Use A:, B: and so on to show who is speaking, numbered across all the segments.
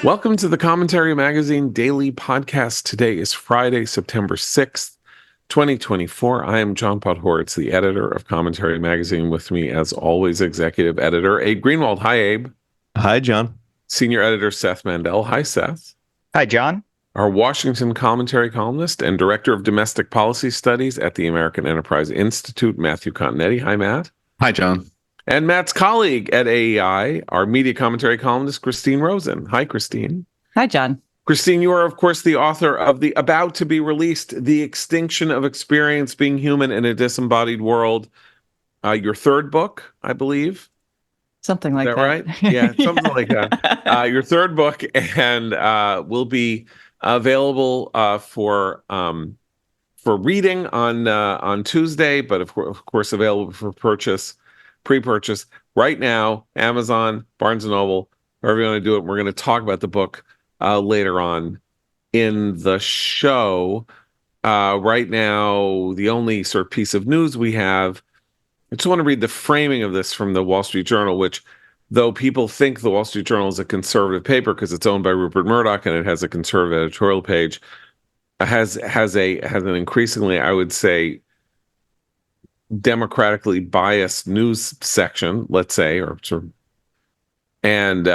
A: Welcome to the Commentary Magazine Daily Podcast. Today is Friday, September 6th, 2024. I am John Podhoretz, the editor of Commentary Magazine. With me, as always, executive editor Abe Greenwald. Hi, Abe.
B: Hi, John.
A: Senior editor Seth Mandel. Hi, Seth.
C: Hi, John.
A: Our Washington commentary columnist and director of domestic policy studies at the American Enterprise Institute, Matthew Continetti. Hi, Matt.
B: Hi, John.
A: And Matt's colleague at AEI, our media commentary columnist, Christine Rosen. Hi, Christine.
D: Hi, John.
A: Christine, you are, of course, the author of the about-to-be-released The Extinction of Experience, Being Human in a Disembodied World, your third book, I believe.
D: Something like that.
A: Is that right? Yeah, something like that. Your third book, and will be available for reading on Tuesday, but of course available for pre-purchase right now, Amazon, Barnes & Noble, wherever you want to do it. We're going to talk about the book later on in the show. Right now, the only sort of piece of news we have, I just want to read the framing of this from the Wall Street Journal, which, though people think the Wall Street Journal is a conservative paper because it's owned by Rupert Murdoch and it has a conservative editorial page, has an increasingly, I would say, democratically biased news section, let's say, or sort of, and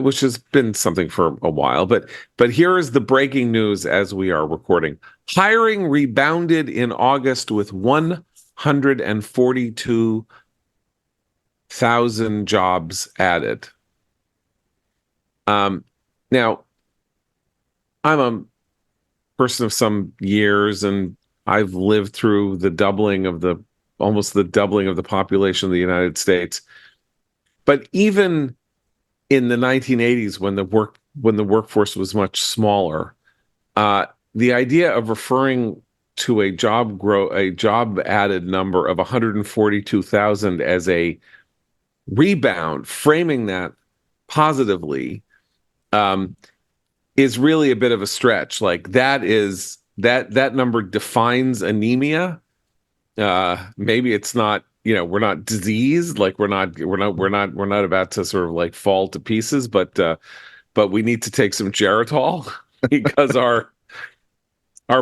A: which has been something for a while. But here is the breaking news as we are recording. Hiring rebounded in August with 142,000 jobs added. Now, I'm a person of some years, and I've lived through almost the doubling of the population of the United States. But even in the 1980s, when the workforce was much smaller, the idea of referring to a job added number of 142,000 as a rebound, framing that positively, is really a bit of a stretch. Like that number defines anemia. Maybe it's not, we're not diseased, like we're not about to sort of like fall to pieces, but we need to take some Geritol because our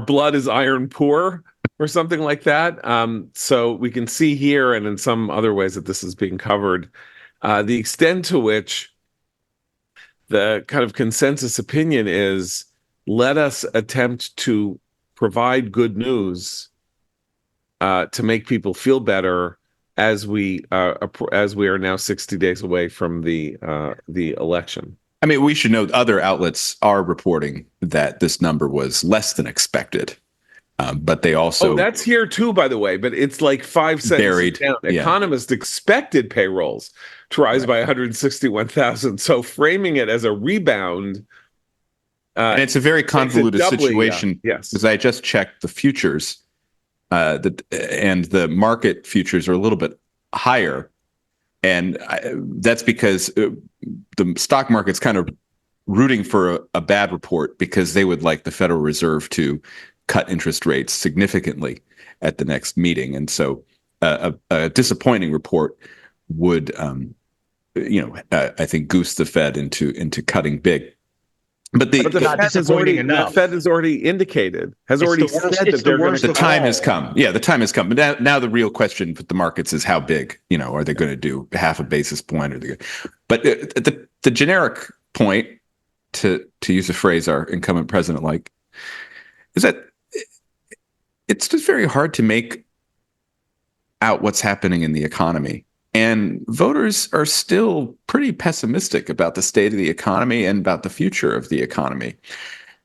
A: blood is iron poor or something like that. So we can see here and in some other ways that this is being covered, the extent to which the kind of consensus opinion is, let us attempt to provide good news to make people feel better as we are now 60 days away from the election.
B: I mean, we should note other outlets are reporting that this number was less than expected, but they also...
A: Oh, that's here too, by the way, but it's like 5 cents
B: buried
A: down.
B: Yeah.
A: Economists expected payrolls to rise by 161,000. So framing it as a rebound...
B: and it's a very convoluted situation.
A: Yes,
B: because I just checked the futures, and the market futures are a little bit higher, and that's because the stock market's kind of rooting for a bad report because they would like the Federal Reserve to cut interest rates significantly at the next meeting, and so a disappointing report would, I think, goose the Fed into cutting big. But the
A: Fed has already indicated, said that they're going to.
B: The time has come. Yeah, the time has come. But now the real question with the markets is how big. Are they going to do half a basis point? But the generic point, to use a phrase our incumbent president is that it's just very hard to make out what's happening in the economy. And voters are still pretty pessimistic about the state of the economy and about the future of the economy.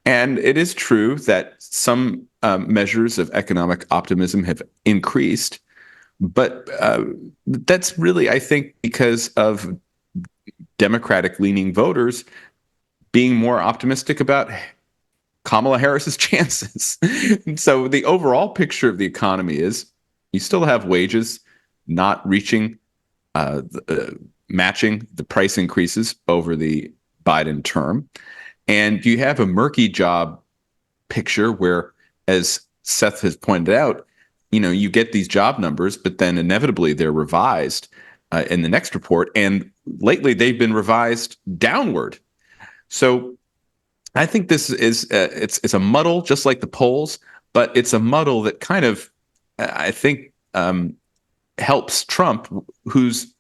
B: And it is true that some measures of economic optimism have increased, but that's really, I think, because of Democratic-leaning voters being more optimistic about Kamala Harris's chances. So the overall picture of the economy is you still have wages not reaching matching the price increases over the Biden term. And you have a murky job picture where, as Seth has pointed out, you get these job numbers, but then inevitably they're revised in the next report. And lately they've been revised downward. So I think this is it's a muddle, just like the polls, but it's a muddle that kind of I think helps Trump, whose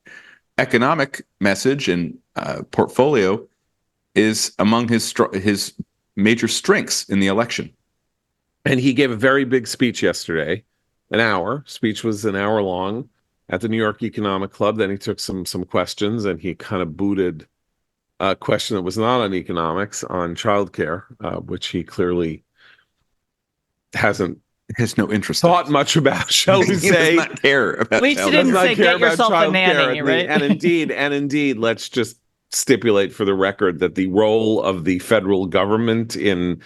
B: economic message and portfolio is among his major strengths in the election.
A: And he gave a very big speech yesterday, an hour. Speech was an hour long at the New York Economic Club. Then he took some questions and he kind of booted a question that was not on economics, on childcare, which he clearly hasn't
B: Has no interest
A: thought much about, shall we
B: he
A: say.
B: does not care about
D: At least he
B: child
D: didn't
B: care.
D: say get yourself a nanny, right?
A: And indeed, let's just stipulate for the record that the role of the federal government in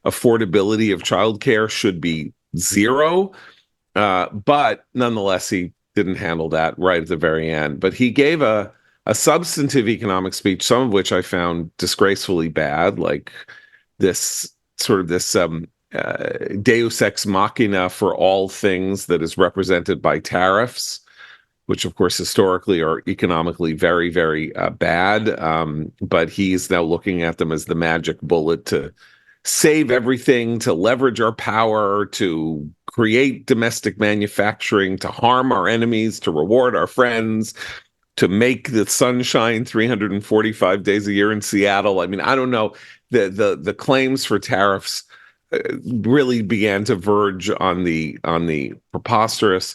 A: affordability of childcare should be zero. But nonetheless, he didn't handle that right at the very end. But he gave a substantive economic speech, some of which I found disgracefully bad, like this Deus ex machina for all things that is represented by tariffs, which of course historically are economically very, very bad. But he's now looking at them as the magic bullet to save everything, to leverage our power, to create domestic manufacturing, to harm our enemies, to reward our friends, to make the sun shine 345 days a year in Seattle. I mean, I don't know. The claims for tariffs really began to verge on the preposterous.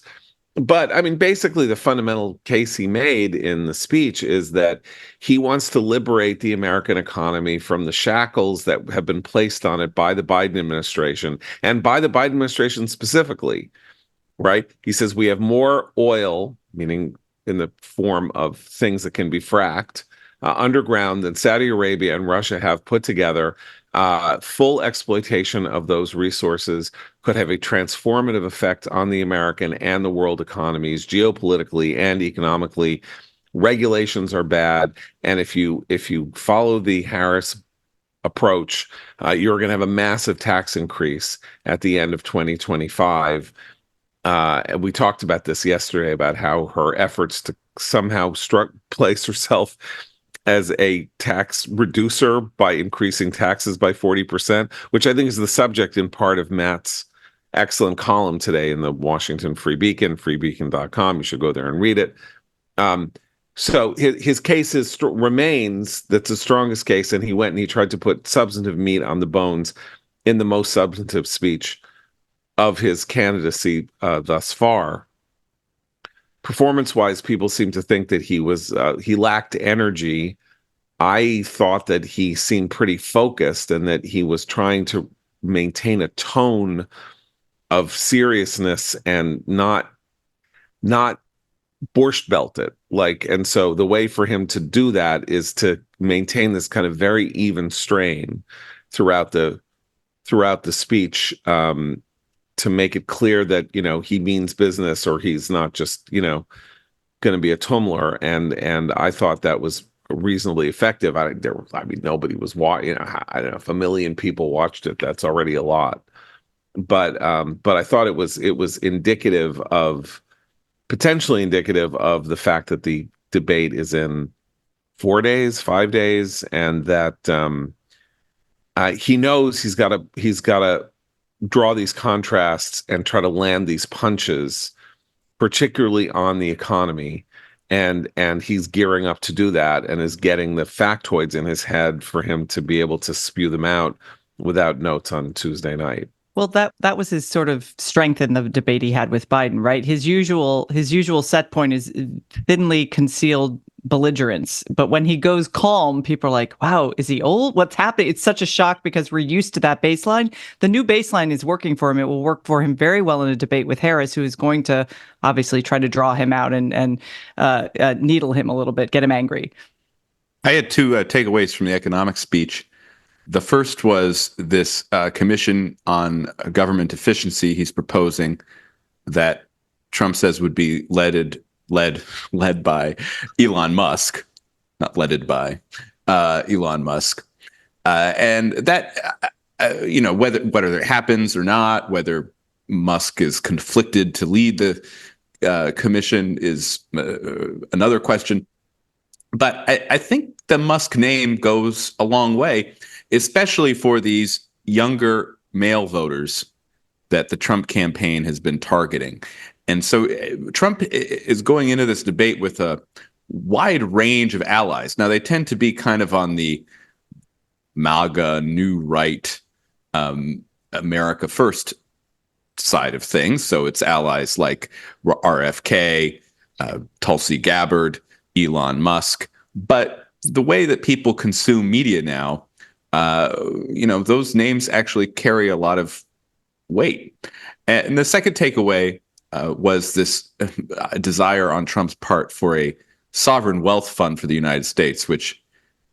A: But I mean, basically, the fundamental case he made in the speech is that he wants to liberate the American economy from the shackles that have been placed on it by the Biden administration, and by the Biden administration specifically, right? He says we have more oil, meaning in the form of things that can be fracked, underground than Saudi Arabia and Russia have put together. Full exploitation of those resources could have a transformative effect on the American and the world economies, geopolitically and economically. Regulations are bad, and if you follow the Harris approach, you're going to have a massive tax increase at the end of 2025. And we talked about this yesterday, about how her efforts to somehow place herself as a tax reducer by increasing taxes by 40%, which I think is the subject in part of Matt's excellent column today in the Washington Free Beacon, freebeacon.com. You should go there and read it. So his case remains that's the strongest case, and he went and he tried to put substantive meat on the bones in the most substantive speech of his candidacy thus far. Performance-wise, people seem to think that he lacked energy. I thought that he seemed pretty focused and that he was trying to maintain a tone of seriousness and not borscht belt it. And so the way for him to do that is to maintain this kind of very even strain throughout the speech, to make it clear that, he means business, or he's not just, going to be a tumbler. And I thought that was reasonably effective. Nobody was watching. I don't know if 1 million people watched it. That's already a lot. But I thought it was potentially indicative of the fact that the debate is in 4 days, 5 days, and that he knows he's got to draw these contrasts and try to land these punches, particularly on the economy. And he's gearing up to do that, and is getting the factoids in his head for him to be able to spew them out without notes on Tuesday night.
D: Well, that was his sort of strength in the debate he had with Biden, right? His usual set point is thinly concealed belligerence. But when he goes calm, people are like, wow, is he old? What's happening? It's such a shock because we're used to that baseline. The new baseline is working for him. It will work for him very well in a debate with Harris, who is going to obviously try to draw him out and needle him a little bit, get him angry.
B: I had two takeaways from the economic speech. The first was this commission on government efficiency he's proposing, that Trump says would be led by Elon Musk, not leaded by Elon Musk, and that whether it happens or not, whether Musk is conflicted to lead the commission is another question. But I think the Musk name goes a long way, especially for these younger male voters that the Trump campaign has been targeting. And so Trump is going into this debate with a wide range of allies. Now, they tend to be kind of on the MAGA, new right, America First side of things. So it's allies like RFK, Tulsi Gabbard, Elon Musk. But the way that people consume media now, those names actually carry a lot of weight. And the second takeaway was this desire on Trump's part for a sovereign wealth fund for the United States, which,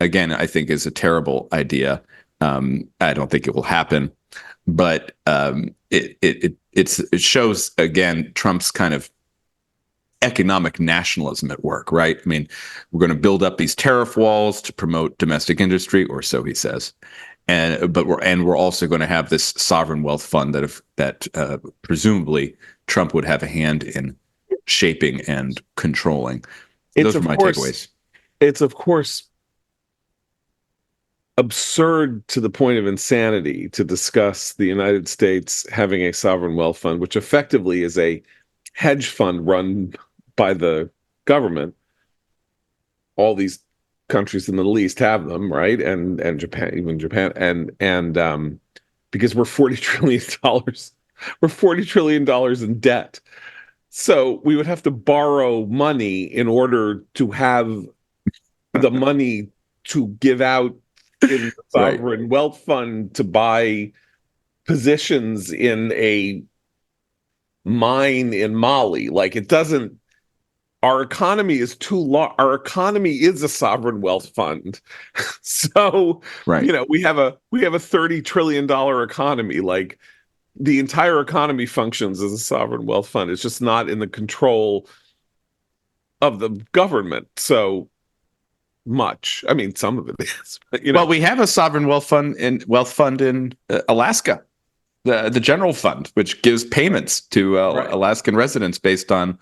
B: again, I think is a terrible idea. I don't think it will happen, but it shows, again, Trump's kind of economic nationalism at work, right? I mean, we're going to build up these tariff walls to promote domestic industry, or so he says. But we're also going to have this sovereign wealth fund that presumably Trump would have a hand in shaping and controlling. Those are my takeaways.
A: It's of course absurd to the point of insanity to discuss the United States having a sovereign wealth fund, which effectively is a hedge fund run by the government. All these countries in the Middle East have them, right? And Japan, even Japan, and because we're $40 trillion, we're $40 trillion in debt. So we would have to borrow money in order to have the money to give out in the sovereign wealth fund to buy positions in a mine in Mali. Like, it doesn't, our economy is too large. Our economy is a sovereign wealth fund. So, we have a $30 trillion economy. Like, the entire economy functions as a sovereign wealth fund. It's just not in the control of the government so much. I mean, some of it is. But,
B: well, we have a sovereign wealth fund in Alaska, the general fund, which gives payments to Alaskan residents based on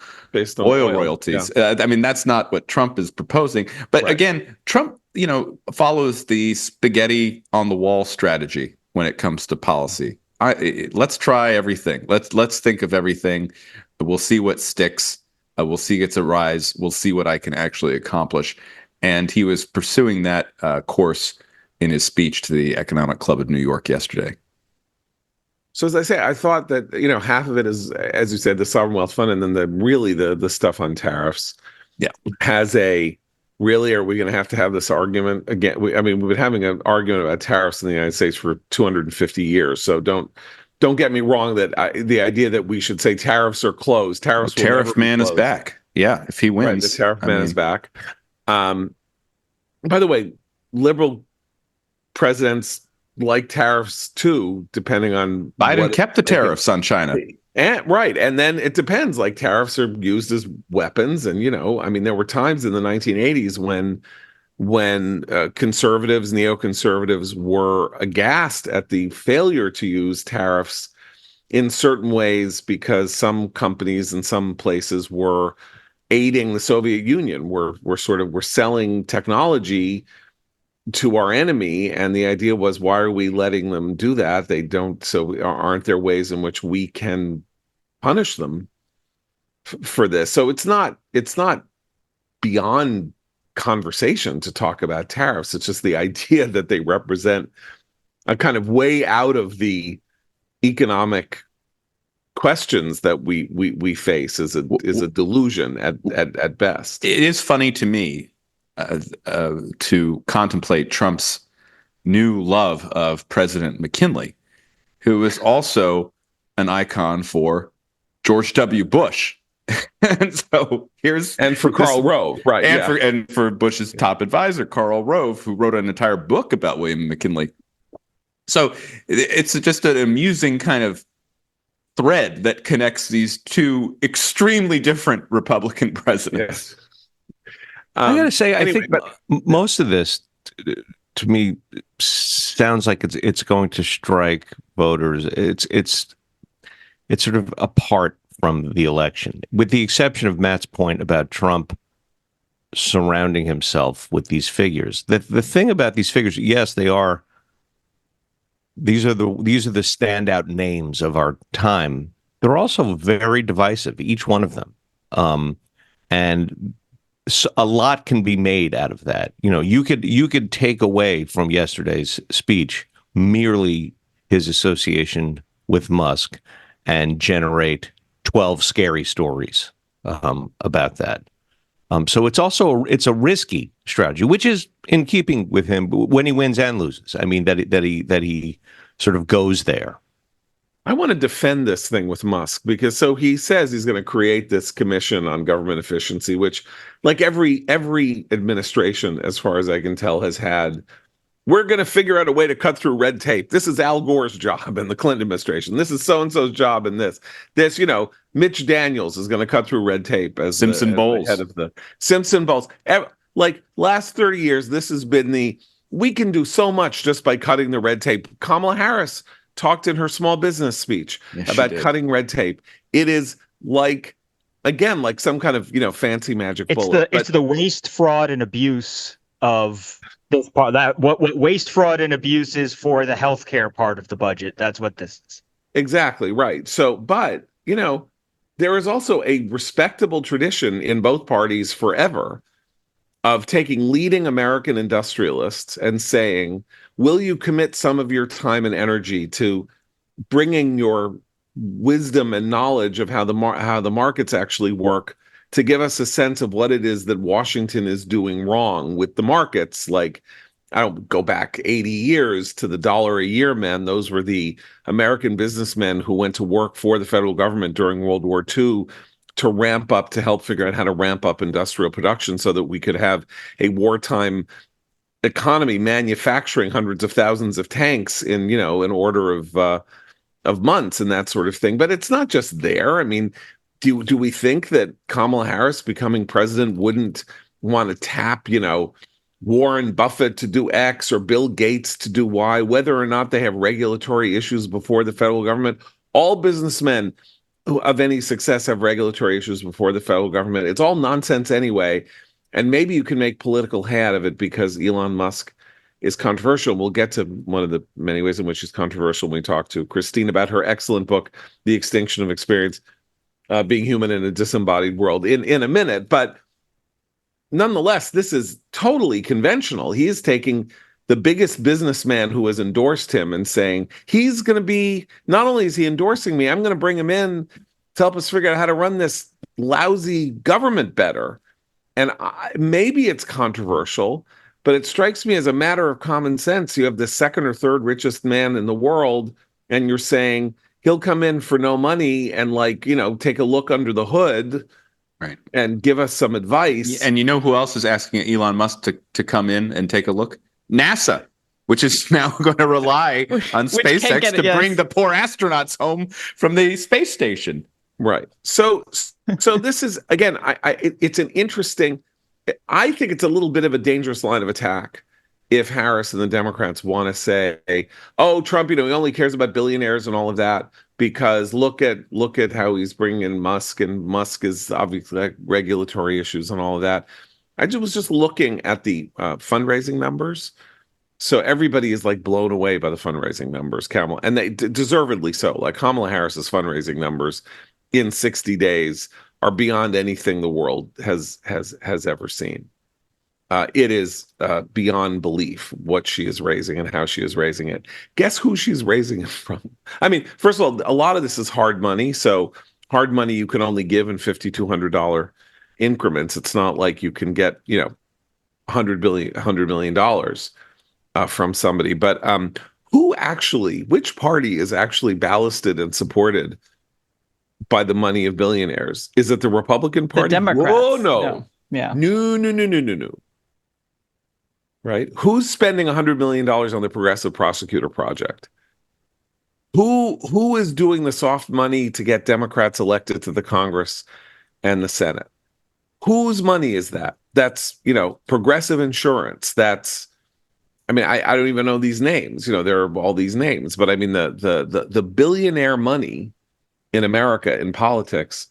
B: oil royalties.
A: Yeah.
B: I mean, that's not what Trump is proposing. But again, Trump, follows the spaghetti on the wall strategy when it comes to policy. Let's try everything. Let's think of everything. We'll see what sticks. We'll see gets a rise. We'll see what I can actually accomplish. And he was pursuing that course in his speech to the Economic Club of New York yesterday.
A: So as I say, I thought that, half of it is, as you said, the sovereign wealth fund, and then the stuff on tariffs.
B: Yeah,
A: has really, are we going to have this argument again? We've been having an argument about tariffs in the United States for 250 years. So don't get me wrong that the idea that we should say tariffs are closed.
B: Tariff man is back. Yeah, if he wins,
A: right, the tariff man is back. By the way, liberal presidents like tariffs too, depending on
B: Biden kept the tariffs on China.
A: And then it depends. Like, tariffs are used as weapons, and there were times in the 1980s when conservatives, neoconservatives were aghast at the failure to use tariffs in certain ways because some companies in some places were aiding the Soviet Union, were selling technology to our enemy, and the idea was, why are we letting them do that? They don't. So aren't there ways in which we can punish them for this? So it's not beyond conversation to talk about tariffs. It's just the idea that they represent a kind of way out of the economic questions that we face is a delusion at best.
B: It is funny to me to contemplate Trump's new love of President McKinley, who is also an icon for George W. Bush. And so
A: for Karl Rove, right?
B: And for Bush's top advisor, Karl Rove, who wrote an entire book about William McKinley. So it's just an amusing kind of thread that connects these two extremely different Republican presidents.
A: Yes.
C: I gotta say,
A: anyway,
C: I think most of this, to me, sounds like it's going to strike voters. It's sort of apart from the election, with the exception of Matt's point about Trump surrounding himself with these figures. The thing about these figures, yes, they are. These are the standout names of our time. They're also very divisive, each one of them, and a lot can be made out of that. You could take away from yesterday's speech merely his association with Musk and generate 12 scary stories about that. So it's a risky strategy, which is in keeping with him when he wins and loses. I mean, that he sort of goes there.
A: I want to defend this thing with Musk because so he says he's going to create this commission on government efficiency, which, like every administration, as far as I can tell, has had. We're going to figure out a way to cut through red tape. This is Al Gore's job in the Clinton administration. This is so-and-so's job in this. Mitch Daniels is going to cut through red tape as
B: Simpson Bowles.
A: the head of the Simpson Bowles. Like last 30 years, this has been we can do so much just by cutting the red tape. Kamala Harris talked in her small business speech about cutting red tape. It is like some kind of fancy magic bullet.
E: It's the waste, fraud, and abuse of this part. That what waste, fraud, and abuse is for the healthcare part of the budget. That's what this is.
A: Exactly right. So, but there is also a respectable tradition in both parties forever of taking leading American industrialists and saying, will you commit some of your time and energy to bringing your wisdom and knowledge of how the markets actually work to give us a sense of what it is that Washington is doing wrong with the markets? Like, I don't go back 80 years to the dollar a year men. Those were the American businessmen who went to work for the federal government during World War II to help figure out how to ramp up industrial production so that we could have a wartime economy manufacturing hundreds of thousands of tanks in an order of months and that sort of thing. But it's not just there. I mean, do we think that Kamala Harris becoming president wouldn't want to tap Warren Buffett to do X or Bill Gates to do Y, whether or not they have regulatory issues before the federal government? All businessmen of any success have regulatory issues before the federal government. It's all nonsense anyway. And maybe you can make political hay out of it because Elon Musk is controversial. We'll get to one of the many ways in which he's controversial when we talk to Christine about her excellent book, The Extinction of Experience, Being Human in a Disembodied World, in a minute. But nonetheless, this is totally conventional. He is taking the biggest businessman who has endorsed him and saying, he's going to be, not only is he endorsing me, I'm going to bring him in to help us figure out how to run this lousy government better. And maybe it's controversial, but it strikes me as a matter of common sense. You have the second or third richest man in the world, and you're saying he'll come in for no money and take a look under the hood.
B: Right. And
A: give us some advice.
B: And you know who else is asking Elon Musk to come in and take a look? NASA, which is now going to rely on SpaceX to bring the poor astronauts home from the space station.
A: Right. So this is, again, it's an interesting, I think it's a little bit of a dangerous line of attack if Harris and the Democrats want to say, oh, Trump, he only cares about billionaires and all of that, because look at how he's bringing in Musk, and Musk is obviously like regulatory issues and all of that. I was just looking at the fundraising numbers. So everybody is blown away by the fundraising numbers, Kamala, and they deservedly so. Like Kamala Harris's fundraising numbers in 60 days are beyond anything the world has ever seen. It is beyond belief what she is raising and how she is raising it. Guess who she's raising it from? I mean, first of all, a lot of this is hard money. So hard money you can only give in $5,200 increments. It's not like you can get, $100 million from somebody. But which party is actually ballasted and supported by the money of billionaires? Is it the Republican Party?
D: The Democrats.
A: Oh, no.
D: No. Yeah.
A: No. Right? Who's spending $100 million on the Progressive Prosecutor Project? Who is doing the soft money to get Democrats elected to the Congress and the Senate? Whose money is that? That's, Progressive Insurance. That's, I don't even know these names. There are all these names, but I mean, the billionaire money in America in politics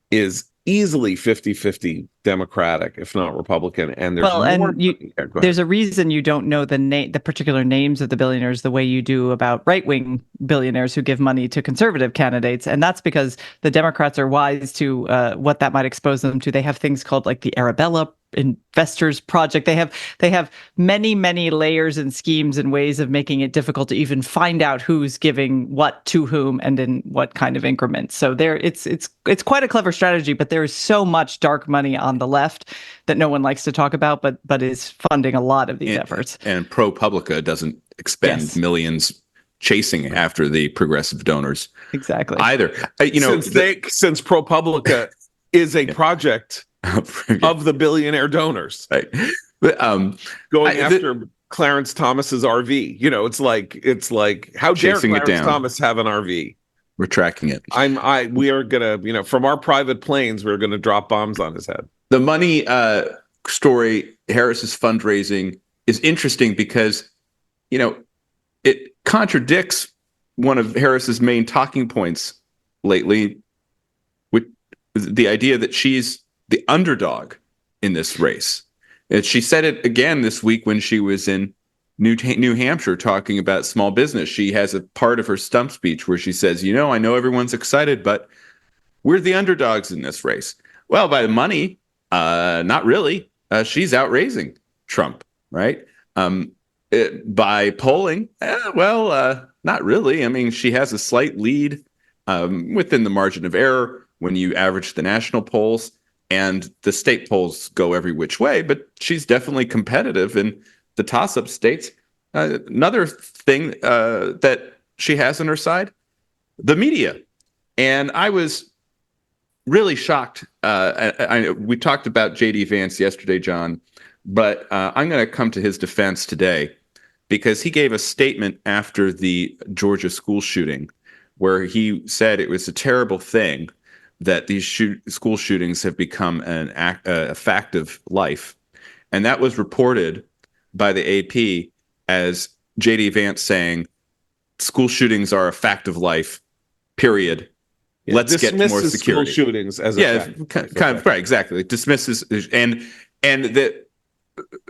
A: is easily 50-50 Democratic, if not Republican. And there's
D: Well,
A: more.
D: and
A: Yeah, go ahead.
D: there's a reason you don't know the particular names of the billionaires the way you do about right-wing billionaires who give money to conservative candidates, and that's because the Democrats are wise to what that might expose them to. They have things called like the Arabella Investors Project. They have many layers and schemes and ways of making it difficult to even find out who's giving what to whom and in what kind of increments. So it's quite a clever strategy, but there is so much dark money on the left that no one likes to talk about, but is funding a lot of these efforts.
B: And ProPublica doesn't expend millions chasing after the progressive donors.
D: Exactly.
B: Either.
A: Since ProPublica is a project of the billionaire donors,
B: right? But,
A: going after Clarence Thomas's RV. It's like how dare Clarence Thomas have an RV?
B: We're tracking it.
A: We are gonna, from our private planes, we're gonna drop bombs on his head.
B: The money story, Harris's fundraising, is interesting because, it contradicts one of Harris's main talking points lately, with the idea that she's the underdog in this race. And she said it again this week when she was in New Hampshire talking about small business. She has a part of her stump speech where she says, I know everyone's excited, but we're the underdogs in this race. Well, by the money, not really. She's outraising Trump, right? By polling, not really. I mean, she has a slight lead within the margin of error when you average the national polls. And the state polls go every which way, but she's definitely competitive in the toss-up states. Another thing that she has on her side, the media. And I was really shocked. We talked about J.D. Vance yesterday, John, but I'm going to come to his defense today because he gave a statement after the Georgia school shooting where he said it was a terrible thing that these school shootings have become a fact of life. And that was reported by the AP as J.D. Vance saying, school shootings are a fact of life, period.
A: Yeah,
B: let's get more security.
A: School shootings as a
B: kind of right, exactly. Dismisses and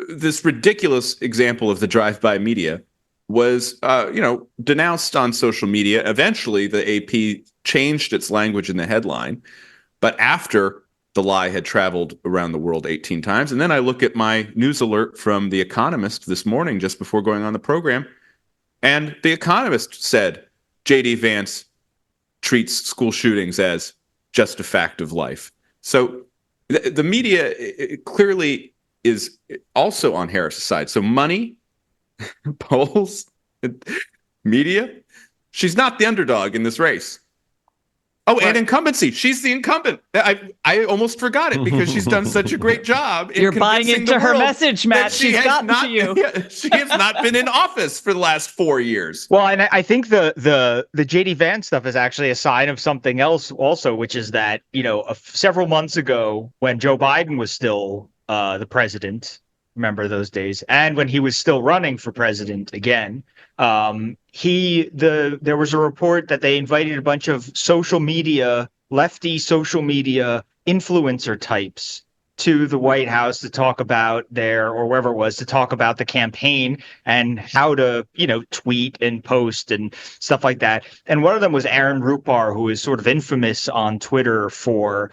B: this ridiculous example of the drive-by media was denounced on social media. Eventually, the AP changed its language in the headline, but after the lie had traveled around the world 18 times, and then I look at my news alert from The Economist this morning, just before going on the program, and The Economist said J.D. Vance treats school shootings as just a fact of life. So the media clearly is also on Harris's side. So money, polls, media, she's not the underdog in this race. Oh, and incumbency. She's the incumbent. I almost forgot it because she's done such a great job.
D: You're buying into her message, Matt. She's gotten to you.
B: She has not been in office for the last 4 years.
E: Well, and I think the J.D. Vance stuff is actually a sign of something else also, which is that, several months ago when Joe Biden was still the president, remember those days, and when he was still running for president again, there was a report that they invited a bunch of lefty social media influencer types to the White House to talk about or wherever it was, to talk about the campaign and how to, tweet and post and stuff like that. And one of them was Aaron Rupar, who is sort of infamous on Twitter for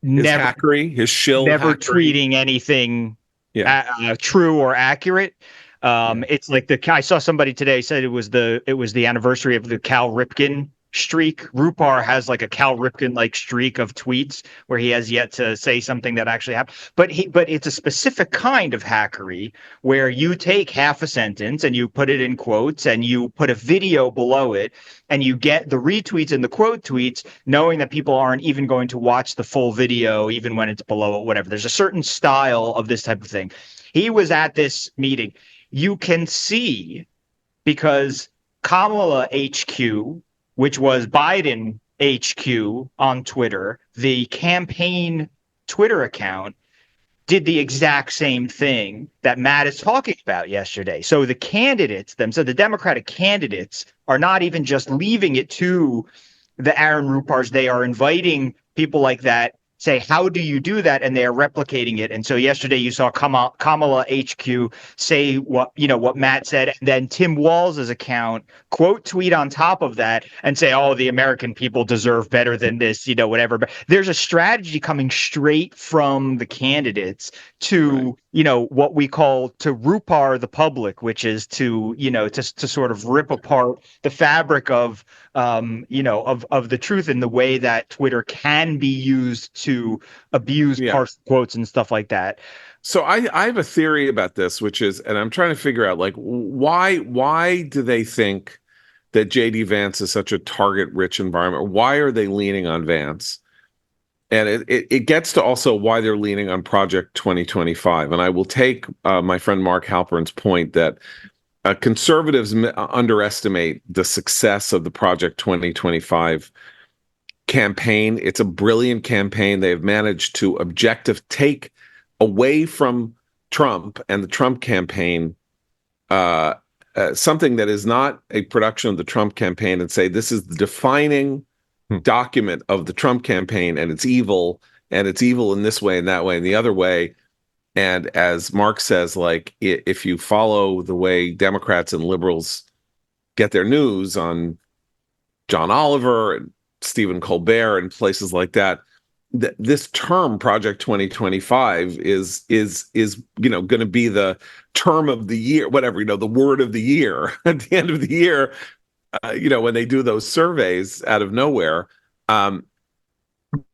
E: never tweeting anything true or accurate. It's like I saw somebody today said it was the anniversary of the Cal Ripken streak. Rupar has like a Cal Ripken like streak of tweets where he has yet to say something that actually happened. But it's a specific kind of hackery where you take half a sentence and you put it in quotes and you put a video below it and you get the retweets and the quote tweets, knowing that people aren't even going to watch the full video even when it's below it, whatever. There's a certain style of this type of thing. He was at this meeting. You can see, because Kamala HQ, which was Biden HQ on Twitter, the campaign Twitter account, did the exact same thing that Matt is talking about yesterday. So the candidates, so the Democratic candidates are not even just leaving it to the Aaron Rupars. They are inviting people like that say, how do you do that? And they are replicating it. And so yesterday you saw Kamala HQ say what Matt said, and then Tim Walz's account quote tweet on top of that and say, oh, the American people deserve better than this, whatever. But there's a strategy coming straight from the candidates to, what we call to rupar the public, which is to, to sort of rip apart the fabric of the truth in the way that Twitter can be used to abuse partial quotes and stuff like that.
A: So I have a theory about this, which is, and I'm trying to figure out, like, why do they think that JD Vance is such a target-rich environment? Why are they leaning on Vance? And it gets to also why they're leaning on Project 2025. And I will take my friend Mark Halpern's point that conservatives underestimate the success of the Project 2025 campaign. It's a brilliant campaign. They've managed to take away from Trump and the Trump campaign something that is not a production of the Trump campaign and say this is the defining document of the Trump campaign, and it's evil in this way and that way and the other way. And as Mark says, like, if you follow the way Democrats and liberals get their news on John Oliver and Stephen Colbert and places like that, this term Project 2025 is going to be the term of the year, whatever, the word of the year at the end of the year, when they do those surveys out of nowhere. But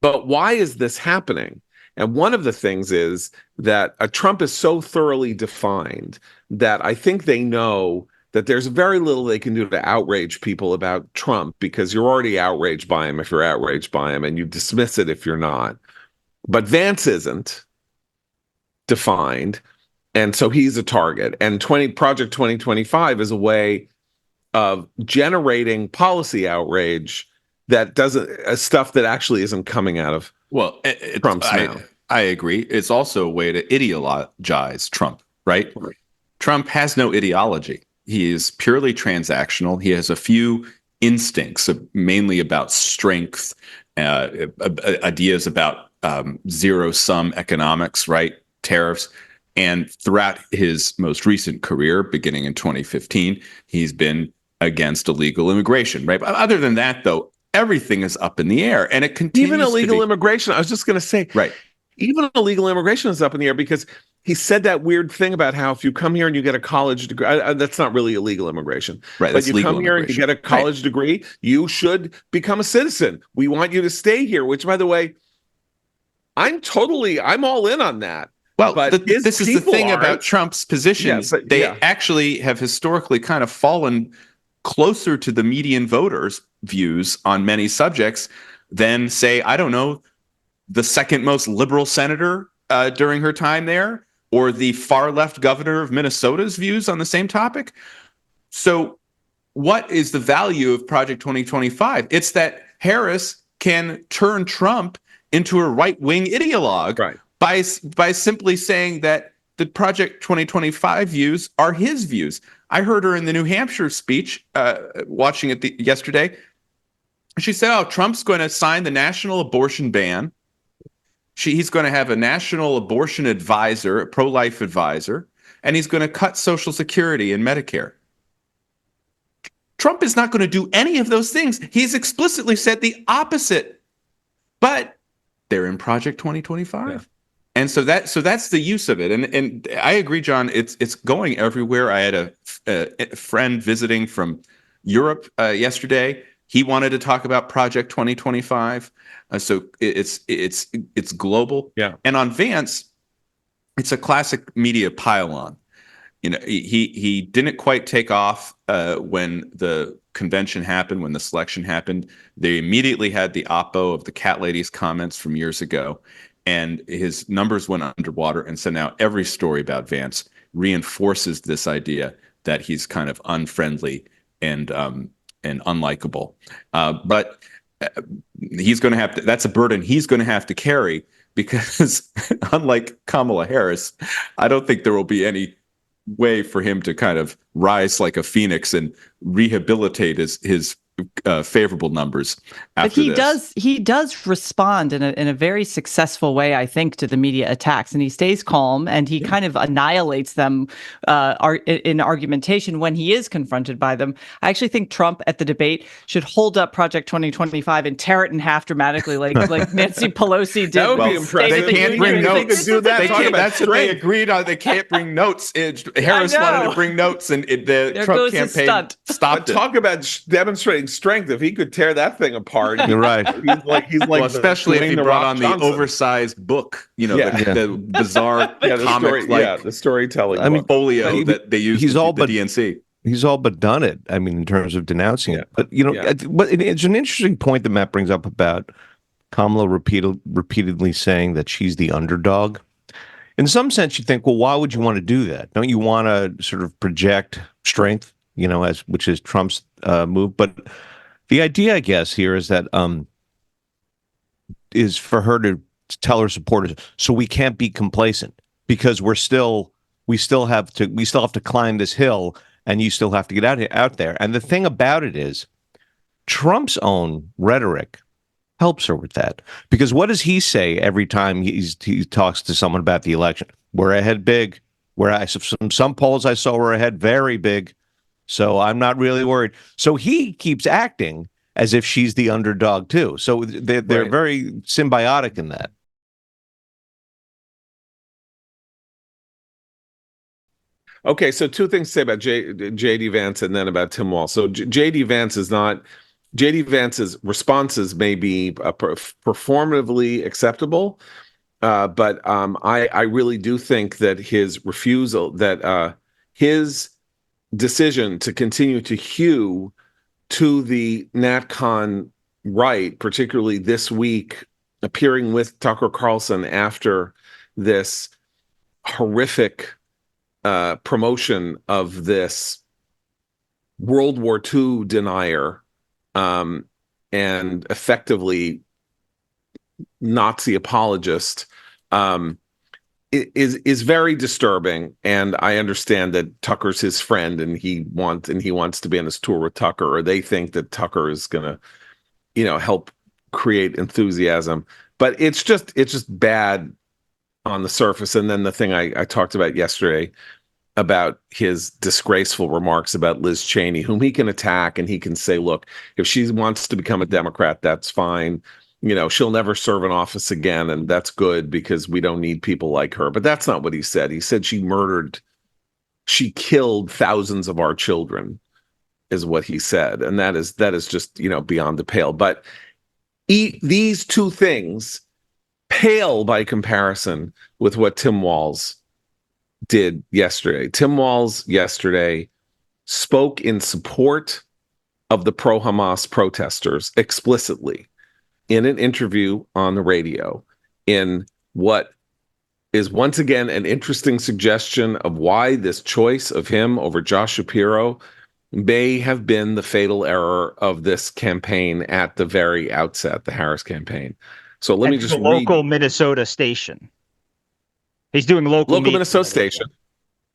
A: why is this happening? And one of the things is that Trump is so thoroughly defined that I think they know that there's very little they can do to outrage people about Trump, because you're already outraged by him if you're outraged by him, and you dismiss it if you're not. But Vance isn't defined, and so he's a target. And Project 2025 is a way of generating policy outrage that doesn't stuff that actually isn't coming out of Trump's mouth.
B: I agree. It's also a way to ideologize Trump, right? Trump has no ideology. He is purely transactional. He has a few instincts, mainly about strength, ideas about zero-sum economics, right? Tariffs. And throughout his most recent career, beginning in 2015, he's been against illegal immigration, right? But other than that, though, everything is up in the air, and it continues.
A: Even illegal immigration. I was just going to say,
B: right?
A: Even illegal immigration is up in the air, because he said that weird thing about how if you come here and you get a college degree, that's not really illegal immigration,
B: right?
A: But you come here and you get a college degree, you should become a citizen. We want you to stay here. Which, by the way, I'm all in on that.
B: Well, this is the thing about Trump's positions. They actually have historically kind of fallen closer to the median voters' views on many subjects than, say, I don't know, the second most liberal senator during her time there, or the far left governor of Minnesota's views on the same topic. So what is the value of Project 2025? It's that Harris can turn Trump into a right-wing ideologue,
A: right,
B: by simply saying that the Project 2025 views are his views. I heard her in the New Hampshire speech, watching it yesterday. She said, oh, Trump's going to sign the national abortion ban. He's going to have a national abortion advisor, a pro-life advisor, and he's going to cut Social Security and Medicare. Trump is not going to do any of those things. He's explicitly said the opposite. But they're in Project 2025. Yeah. And so that's the use of it. And I agree, John, it's going everywhere. I had a friend visiting from Europe yesterday. He wanted to talk about Project 2025. So it's global.
A: Yeah.
B: And on Vance, it's a classic media pile-on. He didn't quite take off when the convention happened, when the selection happened. They immediately had the oppo of the cat lady's comments from years ago, and his numbers went underwater. And so now every story about Vance reinforces this idea that he's kind of unfriendly and unlikable. But he's going to have to, that's a burden he's going to have to carry, because unlike Kamala Harris, I don't think there will be any way for him to kind of rise like a phoenix and rehabilitate his favorable numbers after
D: but he
B: this.
D: does respond in a very successful way, I think, to the media attacks, and he stays calm and he kind of annihilates them in argumentation when he is confronted by them. I actually think Trump at the debate should hold up Project 2025 and tear it in half dramatically, like Nancy Pelosi did.
A: That would be impressive.
B: They can't bring notes.
A: Do that.
B: They can't, that's what they agreed on. They can't bring notes. Harris wanted to bring notes, and the Trump campaign stopped it.
A: Talk about demonstrating strength. If he could tear that thing apart,
C: you're right.
A: He's like,
B: well, especially if he brought on the oversized book, the bizarre comic, the storytelling.
A: I mean,
B: folio that they use. The DNC.
C: He's all but done it. I mean, in terms of denouncing it. But but it's an interesting point that Matt brings up about Kamala repeatedly saying that she's the underdog. In some sense, you think, well, why would you want to do that? Don't you want to sort of project strength, which is Trump's move? But the idea, I guess, here is that is for her to tell her supporters, so we can't be complacent because we still have to climb this hill, and you still have to get out there. And the thing about it is, Trump's own rhetoric helps her with that, because what does he say every time he talks to someone about the election? We're ahead big. Some polls I saw were ahead very big, so I'm not really worried. So he keeps acting as if she's the underdog too. So they're very symbiotic in that.
A: Okay, so two things to say about J.D. Vance and then about Tim Walz. So J.D. Vance's responses may be performatively acceptable, but I really do think that his refusal, that his decision to continue to hew to the NatCon right, particularly this week, appearing with Tucker Carlson after this horrific promotion of this World War II denier, and effectively Nazi apologist, is very disturbing. And I understand that Tucker's his friend, and he wants to be on this tour with Tucker, or they think that Tucker is going to, help create enthusiasm. But it's just bad on the surface. And then the thing I talked about yesterday about his disgraceful remarks about Liz Cheney, whom he can attack, and he can say, look, if she wants to become a Democrat, that's fine. She'll never serve in office again, and that's good because we don't need people like her. But that's not what he said. He said she killed thousands of our children, is what he said. And that is just, beyond the pale. But these two things pale by comparison with what Tim Walz did yesterday. Tim Walz yesterday spoke in support of the pro-Hamas protesters explicitly in an interview on the radio, in what is once again an interesting suggestion of why this choice of him over Josh Shapiro may have been the fatal error of this campaign at the very outset, the Harris campaign. So let me just read.
E: Local Minnesota station. He's doing local
A: Minnesota station.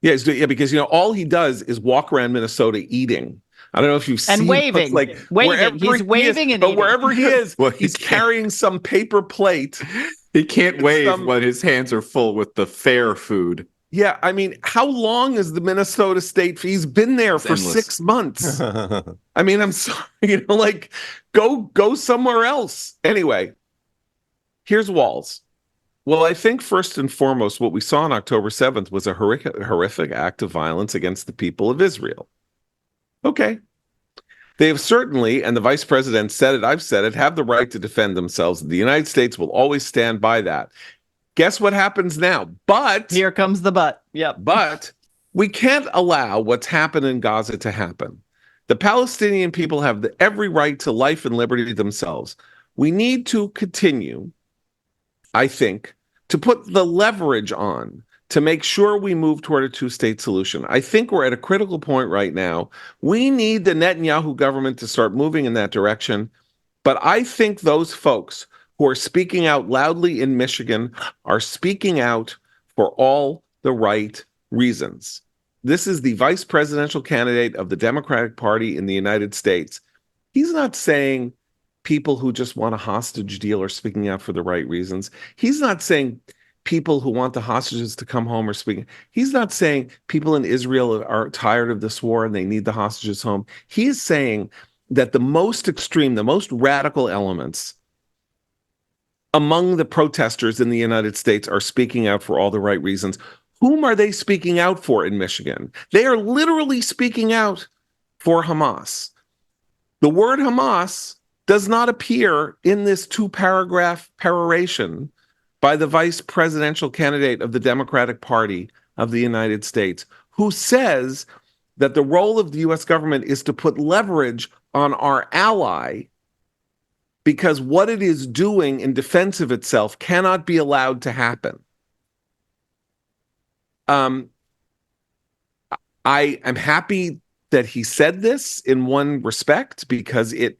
A: Yeah, because all he does is walk around Minnesota eating. I don't know if you've seen
D: and waving, waving. He's waving,
A: but wherever he is, he's carrying some paper plate.
B: He can't wave when his hands are full with the fair food.
A: Yeah, I mean, how long is the Minnesota State? He's been there for endless. 6 months. I mean, I'm sorry, go somewhere else. Anyway, here's Walz. Well, I think first and foremost, what we saw on October 7th was a horrific act of violence against the people of Israel. Okay. They have certainly, and the vice president said it, I've said it, have the right to defend themselves. The United States will always stand by that. Guess what happens now? But
D: here comes the but. Yep.
A: But we can't allow what's happened in Gaza to happen. The Palestinian people have every right to life and liberty themselves. We need to continue, I think, to put the leverage on to make sure we move toward a two-state solution. I think we're at a critical point right now. We need the Netanyahu government to start moving in that direction. But I think those folks who are speaking out loudly in Michigan are speaking out for all the right reasons. This is the vice presidential candidate of the Democratic Party in the United States. He's not saying people who just want a hostage deal are speaking out for the right reasons. He's not saying people who want the hostages to come home are speaking. He's not saying people in Israel are tired of this war and they need the hostages home. He's saying that the most extreme, the most radical elements among the protesters in the United States are speaking out for all the right reasons. Whom are they speaking out for in Michigan? They are literally speaking out for Hamas. The word Hamas does not appear in this 2-paragraph peroration by the vice presidential candidate of the Democratic Party of the United States, who says that the role of the U.S. government is to put leverage on our ally because what it is doing in defense of itself cannot be allowed to happen. I am happy that he said this in one respect because it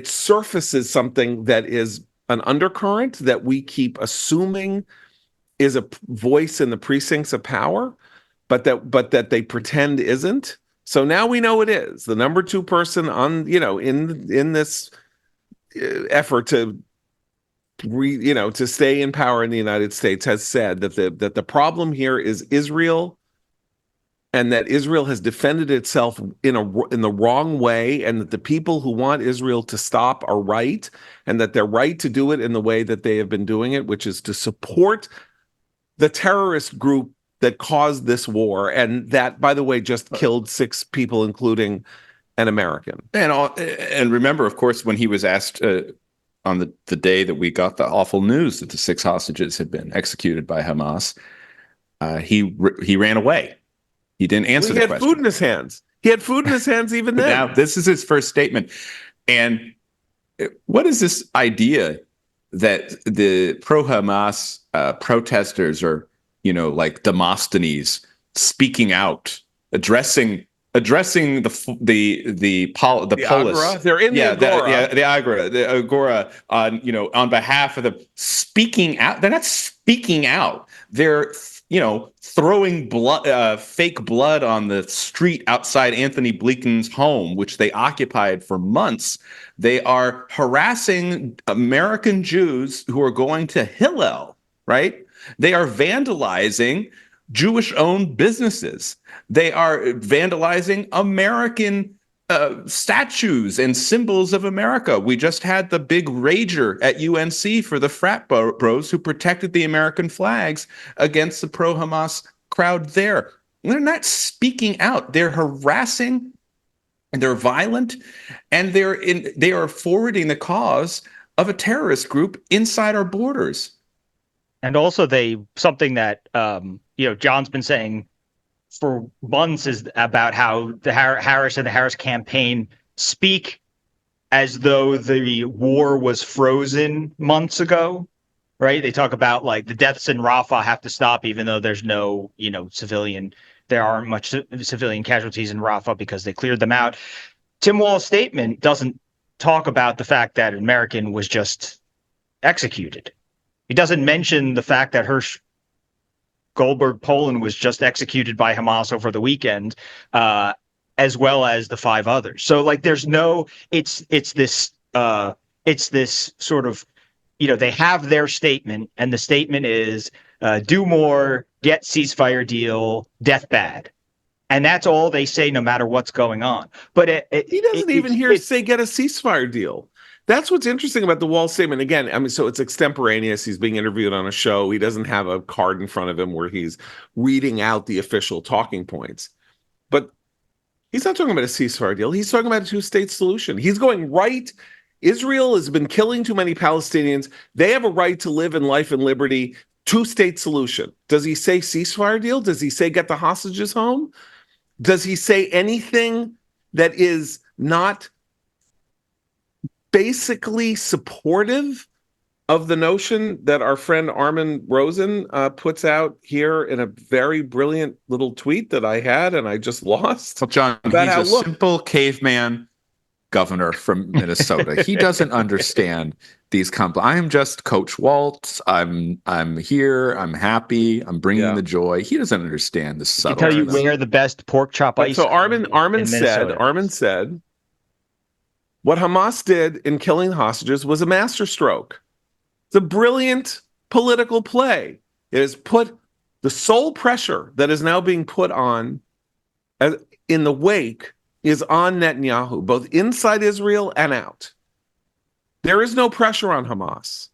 A: surfaces something that is an undercurrent that we keep assuming is a voice in the precincts of power, but that they pretend isn't. So now we know it is. The number 2 person on, in this effort to to stay in power in the United States has said that the problem here is Israel, and that Israel has defended itself in the wrong way, and that the people who want Israel to stop are right, and that they're right to do it in the way that they have been doing it, which is to support the terrorist group that caused this war, and that, by the way, just killed 6 people, including an American.
B: And remember, of course, when he was asked on the day that we got the awful news that the 6 hostages had been executed by Hamas, he ran away. He didn't answer the question. He
A: had food in his hands. He had food in his hands even then.
B: Now, this is his first statement. And what is this idea that the pro-Hamas protesters are, like Demosthenes, speaking out, addressing the polis?
A: Agora? They're in the Agora.
B: The Agora. The Agora on behalf of the speaking out. They're not speaking out. They're throwing blood, fake blood on the street outside Anthony Blinken's home, which they occupied for months. They are harassing American Jews who are going to Hillel, right? They are vandalizing Jewish-owned businesses. They are vandalizing American statues and symbols of America. We just had the big rager at UNC for the frat bros who protected the American flags against the pro-Hamas crowd there. They're not speaking out. They're harassing, and they're violent, and they are forwarding the cause of a terrorist group inside our borders.
E: And also something that John's been saying for months is about how the Harris and the Harris campaign speak as though the war was frozen months ago, right? They talk about like the deaths in Rafah have to stop, even though there's no, there aren't much civilian casualties in Rafah because they cleared them out. Tim Walz's statement doesn't talk about the fact that an American was just executed. He doesn't mention the fact that Hersh Goldberg Poland was just executed by Hamas over the weekend, as well as the 5 others. So like, there's no, it's this sort of, they have their statement, and the statement is do more, get ceasefire deal, death bad. And that's all they say, no matter what's going on. But
A: he doesn't even say get a ceasefire deal. That's what's interesting about the Walz statement. Again, I mean, so it's extemporaneous. He's being interviewed on a show. He doesn't have a card in front of him where he's reading out the official talking points. But he's not talking about a ceasefire deal. He's talking about a 2-state solution. He's going right. Israel has been killing too many Palestinians. They have a right to live in life and liberty. 2-state solution. Does he say ceasefire deal? Does he say get the hostages home? Does he say anything that is not basically supportive of the notion that our friend Armin Rosen puts out here in a very brilliant little tweet that I had and I just lost?
B: Well, John, he's a simple caveman governor from Minnesota. He doesn't understand these I am just Coach Waltz. I'm here. I'm happy. I'm bringing the joy. He doesn't understand the subtle.
E: He can tell you where the best pork chop ice.
A: So Armin said What Hamas did in killing the hostages was a masterstroke. It's a brilliant political play. It has put the sole pressure that is now being put on in the wake is on Netanyahu, both inside Israel and out. There is no pressure on Hamas.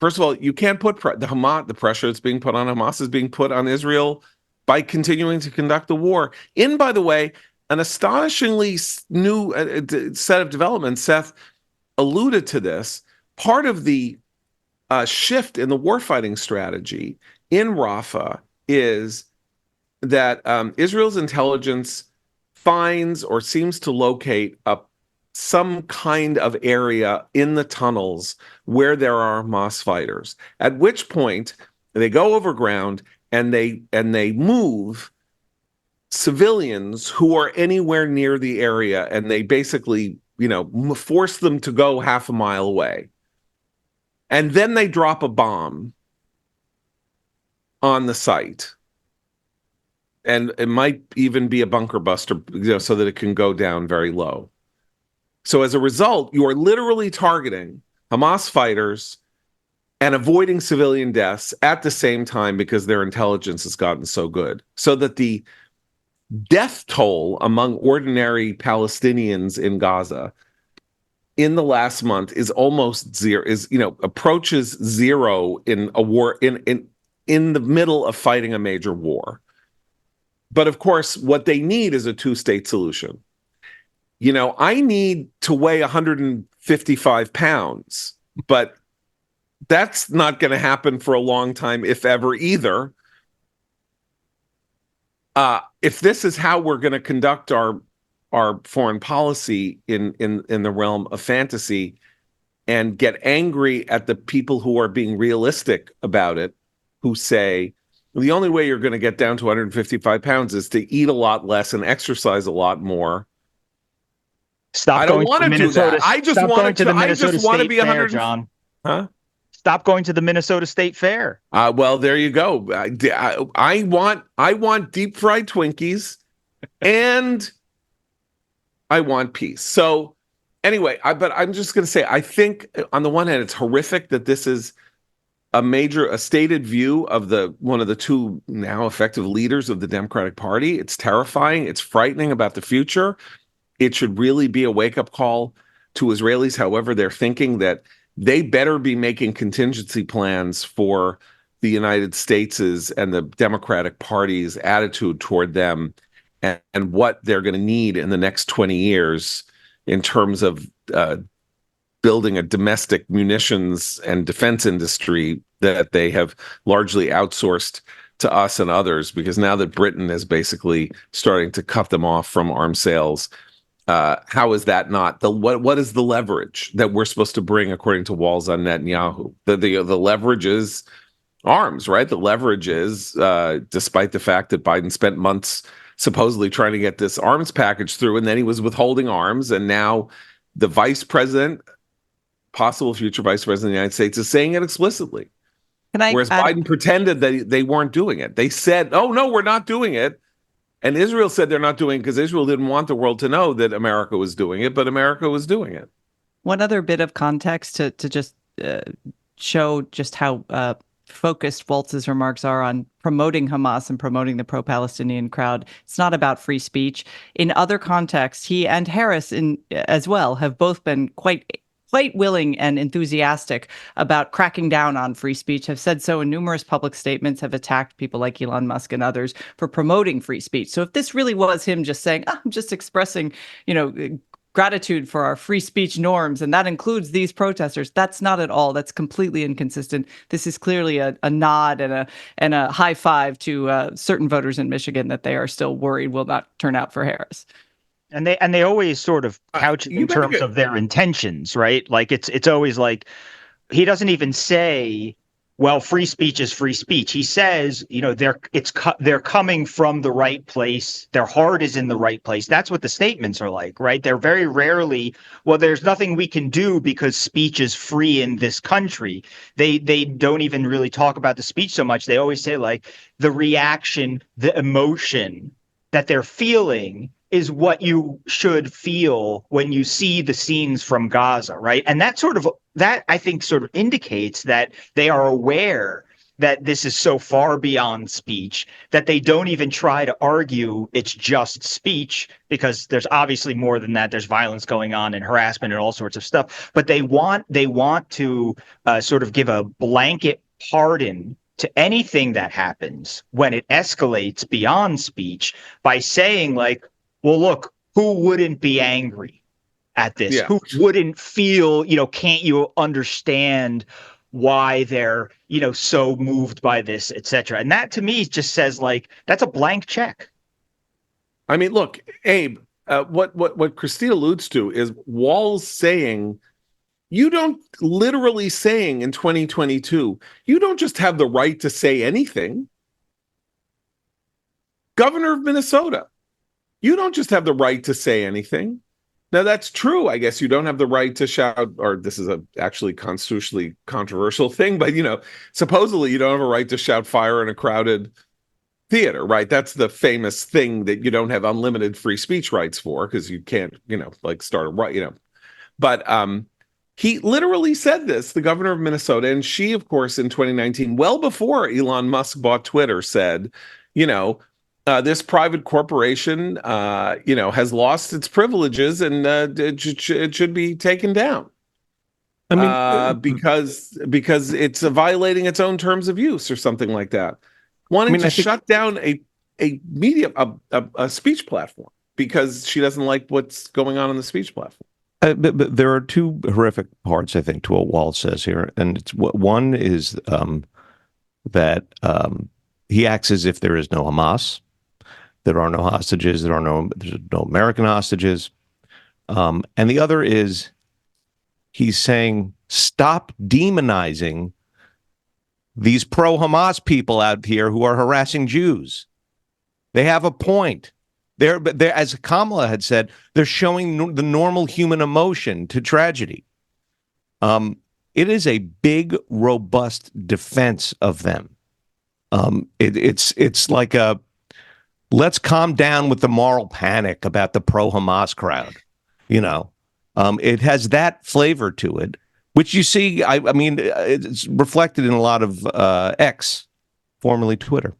A: First of all, you can't put the pressure that's being put on Hamas is being put on Israel by continuing to conduct the war. By the way, an astonishingly new set of developments. Seth alluded to this. Part of the shift in the warfighting strategy in Rafah is that Israel's intelligence finds or seems to locate some kind of area in the tunnels where there are Hamas fighters, at which point they go overground and they move civilians who are anywhere near the area, and they basically, force them to go half a mile away. And then they drop a bomb on the site. And it might even be a bunker buster, so that it can go down very low. So as a result, you are literally targeting Hamas fighters and avoiding civilian deaths at the same time because their intelligence has gotten so good. So that the death toll among ordinary Palestinians in Gaza in the last month is almost zero, approaches zero in a war in the middle of fighting a major war. But of course, what they need is a two-state solution. I need to weigh 155 pounds, but that's not going to happen for a long time, if ever, either. If this is how we're going to conduct our foreign policy in the realm of fantasy and get angry at the people who are being realistic about it, who say, the only way you're going to get down to 155 pounds is to eat a lot less and exercise a lot more.
E: I don't want to do that.
A: I just want to be 100.
E: John.
A: Huh?
E: Stop going to the Minnesota State Fair.
A: Well, there you go. I want deep fried Twinkies, and I want peace. So anyway, but I'm just going to say, I think on the one hand, it's horrific that this is a stated view of one of the two now effective leaders of the Democratic Party. It's terrifying. It's frightening about the future. It should really be a wake-up call to Israelis, however they're thinking, that they better be making contingency plans for the United States' and the Democratic Party's attitude toward them, and what they're going to need in the next 20 years in terms of building a domestic munitions and defense industry that they have largely outsourced to us and others, because now that Britain is basically starting to cut them off from arms sales, how is that not what is the leverage that we're supposed to bring, according to Walzing on Netanyahu? The leverage is arms, right? The leverage is, despite the fact that Biden spent months supposedly trying to get this arms package through, and then he was withholding arms, and now the vice president, possible future vice president of the United States, is saying it explicitly. Whereas Biden pretended that they weren't doing it. They said, oh, no, we're not doing it. And Israel said they're not doing it because Israel didn't want the world to know that America was doing it, but America was doing it.
D: One other bit of context to just show just how focused Waltz's remarks are on promoting Hamas and promoting the pro-Palestinian crowd. It's not about free speech. In other contexts, he and Harris as well have both been quite willing and enthusiastic about cracking down on free speech, have said so in numerous public statements, have attacked people like Elon Musk and others for promoting free speech. So if this really was him just saying, I'm just expressing, gratitude for our free speech norms, and that includes these protesters, that's not at all. That's completely inconsistent. This is clearly a nod and a high five to certain voters in Michigan that they are still worried will not turn out for Harris.
E: And they always sort of couch it in terms of their intentions, right? Like it's always like, he doesn't even say, well, free speech is free speech. He says, they're coming from the right place. Their heart is in the right place. That's what the statements are like, right? They're very rarely, well, there's nothing we can do because speech is free in this country. They don't even really talk about the speech so much. They always say, like, the reaction, the emotion that they're feeling is what you should feel when you see the scenes from Gaza, right? And that I think sort of indicates that they are aware that this is so far beyond speech that they don't even try to argue it's just speech, because there's obviously more than that. There's violence going on and harassment and all sorts of stuff. But they want to sort of give a blanket pardon to anything that happens when it escalates beyond speech by saying, like, well, look, who wouldn't be angry at this?
A: Yeah.
E: Who wouldn't feel, can't you understand why they're, so moved by this, et cetera? And that to me just says, like, that's a blank check.
A: I mean, look, Abe, what Christine alludes to is Walz saying, you don't literally saying in 2022, you don't just have the right to say anything. Governor of Minnesota, you don't just have the right to say anything. Now, that's true. I guess you don't have the right to shout, or this is a actually constitutionally controversial thing, but, supposedly you don't have a right to shout fire in a crowded theater, right? That's the famous thing that you don't have unlimited free speech rights for, because you can't, start a right, But he literally said this, the governor of Minnesota, and she, of course, in 2019, well before Elon Musk bought Twitter, said, this private corporation, has lost its privileges, and it should be taken down. I mean, because it's violating its own terms of use or something like that. Wanting to shut down a media, a speech platform, because she doesn't like what's going on the speech platform.
C: But there are two horrific parts, I think, to what Walz says here, and one is that he acts as if there is no Hamas. There are no hostages. There's no American hostages. And the other is he's saying, stop demonizing these pro-Hamas people out here who are harassing Jews. They have a point. They're, as Kamala had said, they're showing the normal human emotion to tragedy. It is a big, robust defense of them. It's like a, let's calm down with the moral panic about the pro-Hamas crowd. It has that flavor to it, which you see. I mean, it's reflected in a lot of X, formerly Twitter,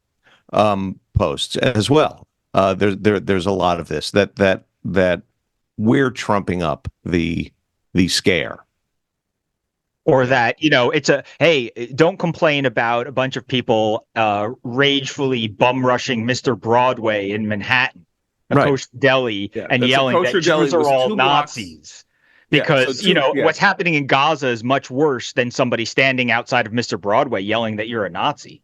C: posts as well. There's a lot of this that we're trumping up the scare.
E: Or that, it's hey, don't complain about a bunch of people ragefully bum rushing Mr. Broadway in Manhattan, a kosher deli, and yelling that Jews are all Nazis. Because, what's happening in Gaza is much worse than somebody standing outside of Mr. Broadway yelling that you're a Nazi.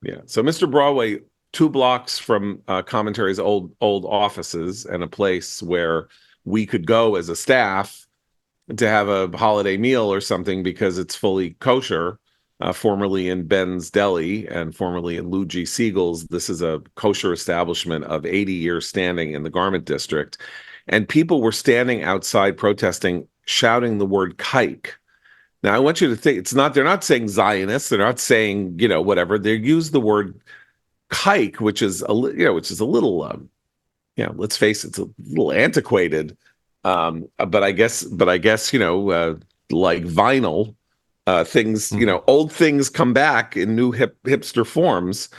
A: Yeah. So Mr. Broadway, 2 blocks from Commentary's old offices, and a place where we could go as a staff to have a holiday meal or something, because it's fully kosher, formerly in Ben's Deli and formerly in Lou G. Siegel's. This is a kosher establishment of 80 years standing in the Garment District. And people were standing outside protesting, shouting the word kike. Now, I want you to think, they're not saying Zionists, they're not saying, whatever. They use the word kike, which is a little, let's face it, it's a little antiquated. But I guess, like vinyl, things, old things come back in new hipster forms.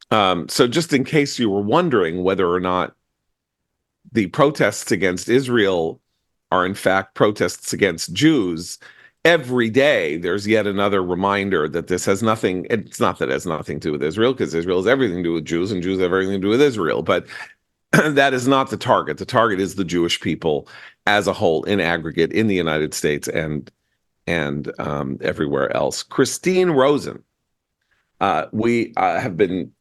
A: So just in case you were wondering whether or not the protests against Israel are in fact protests against Jews, every day there's yet another reminder that this has nothing, it's not that it has nothing to do with Israel, because Israel has everything to do with Jews, and Jews have everything to do with Israel. But that is not the target. The target is the Jewish people as a whole, in aggregate, in the United States and everywhere else. Christine Rosen, we have been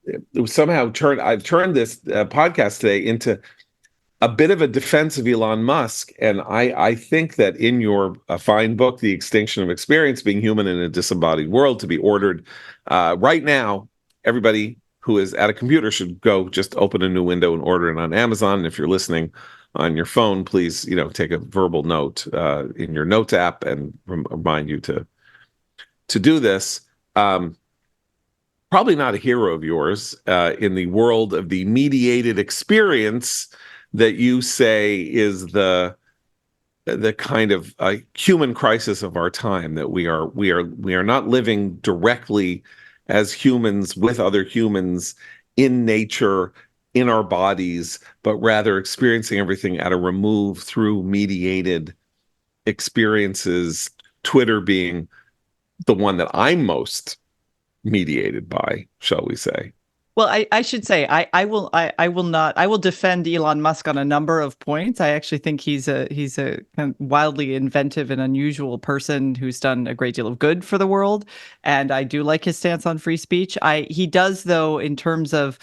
A: somehow I've turned this podcast today into a bit of a defense of Elon Musk, and I think that in your fine book, The Extinction of Experience: Being Human in a Disembodied World, to be ordered right now, everybody who is at a computer should go just open a new window and order it on Amazon. And if you're listening on your phone, please, take a verbal note in your notes app and remind you to do this. Probably not a hero of yours in the world of the mediated experience that you say is the kind of human crisis of our time, that we are not living directly as humans with other humans in nature, in our bodies, but rather experiencing everything at a remove through mediated experiences, Twitter being the one that I'm most mediated by, shall we say.
D: Well, I should say I will defend Elon Musk on a number of points. I actually think he's a kind of wildly inventive and unusual person who's done a great deal of good for the world, and I do like his stance on free speech. He does, though, in terms of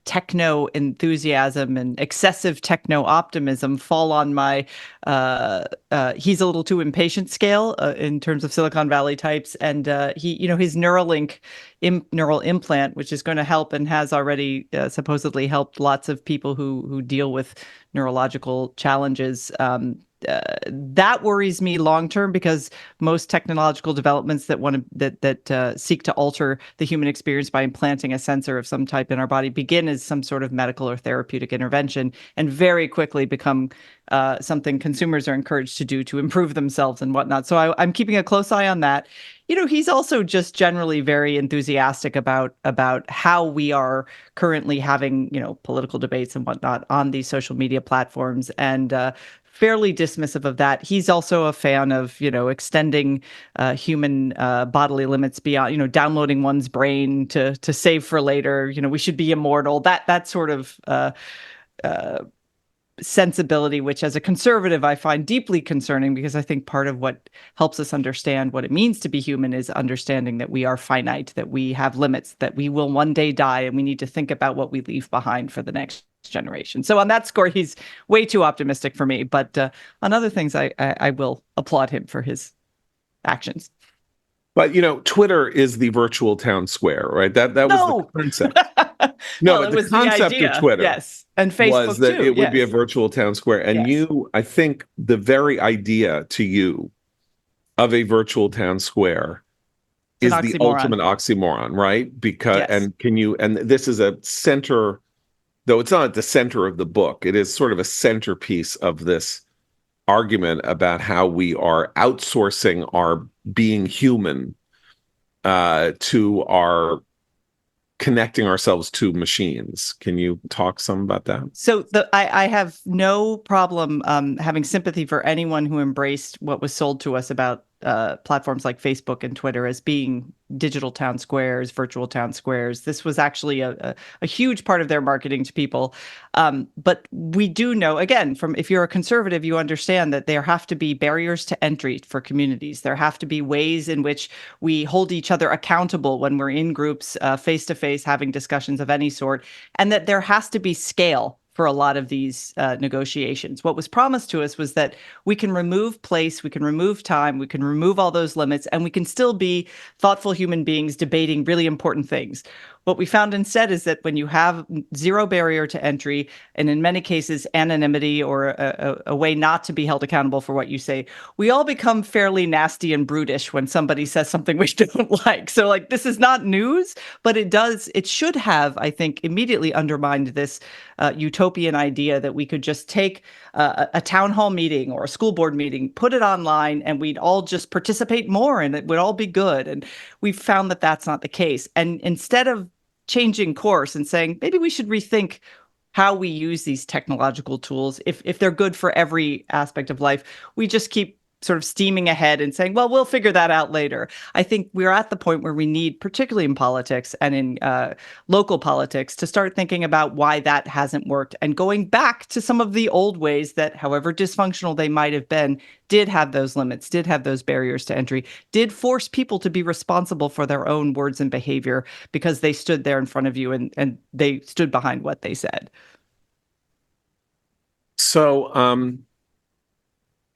D: techno enthusiasm and excessive techno optimism, fall on my he's a little too impatient scale in terms of Silicon Valley types, and his Neuralink neural implant, which is going to help and has already supposedly helped lots of people who deal with neurological challenges. That worries me long term, because most technological developments that seek to alter the human experience by implanting a sensor of some type in our body begin as some sort of medical or therapeutic intervention, and very quickly become something consumers are encouraged to do to improve themselves and whatnot. So I'm keeping a close eye on that. He's also just generally very enthusiastic about how we are currently having, political debates and whatnot on these social media platforms, and fairly dismissive of that. He's also a fan of, extending human bodily limits beyond, downloading one's brain to save for later. We should be immortal. That sort of sensibility, which as a conservative I find deeply concerning, because I think part of what helps us understand what it means to be human is understanding that we are finite, that we have limits, that we will one day die, and we need to think about what we leave behind for the next generation. So on that score, he's way too optimistic for me. But on other things, I will applaud him for his actions.
A: But Twitter is the virtual town square, right? That was the concept. No,
D: well,
A: but the concept of Twitter,
D: yes, and Facebook
A: was that
D: too,
A: it would be a virtual town square. And
D: yes.
A: I think the very idea to you of a virtual town square is the ultimate oxymoron, right? Because and this is a center, though it's not at the center of the book, it is sort of a centerpiece of this argument about how we are outsourcing our being human to our connecting ourselves to machines. Can you talk some about that?
D: So I have no problem having sympathy for anyone who embraced what was sold to us about platforms like Facebook and Twitter as being digital town squares, virtual town squares. This was actually a huge part of their marketing to people. But we do know, again, if you're a conservative, you understand that there have to be barriers to entry for communities. There have to be ways in which we hold each other accountable when we're in groups, face to face, having discussions of any sort, and that there has to be scale for a lot of these negotiations. What was promised to us was that we can remove place, we can remove time, we can remove all those limits, and we can still be thoughtful human beings debating really important things. What we found instead is that when you have zero barrier to entry, and in many cases anonymity or a way not to be held accountable for what you say, we all become fairly nasty and brutish when somebody says something we don't like. So this is not news, but it should have, I think, immediately undermined this utopian idea that we could just take a town hall meeting or a school board meeting, put it online, and we'd all just participate more and it would all be good. And we've found that that's not the case. And instead of changing course and saying, maybe we should rethink how we use these technological tools, if they're good for every aspect of life, we just keep sort of steaming ahead and saying, well, we'll figure that out later. I think we're at the point where we need, particularly in politics and in local politics, to start thinking about why that hasn't worked and going back to some of the old ways that, however dysfunctional they might have been, did have those limits, did have those barriers to entry, did force people to be responsible for their own words and behavior because they stood there in front of you and they stood behind what they said.
A: So,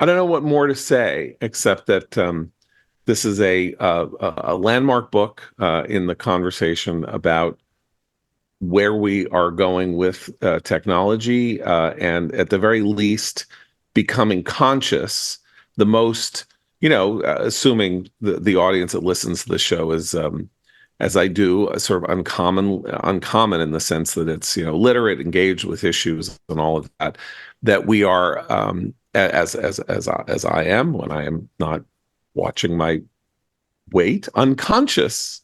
A: I don't know what more to say except that this is a landmark book in the conversation about where we are going with technology, and at the very least, becoming conscious. The most, assuming the audience that listens to the show is as I do, sort of uncommon in the sense that it's, literate, engaged with issues and all of that, that we are, as I am when I am not watching my weight, unconscious.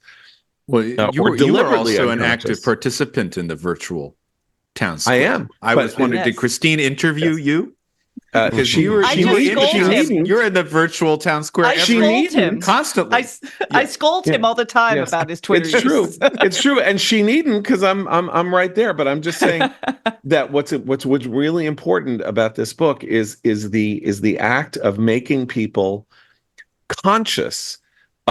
B: Well, you were also an
A: unconscious.
B: active participant in the virtual town
A: I
B: square.
A: am.
B: I was wondering, did Christine interview you? Because you're in the virtual town square.
D: I scold him
B: constantly.
D: I scold him all the time about his Twitter.
A: It's true. It's true, and she needn't, because I'm right there. But I'm just saying that what's really important about this book is the act of making people conscious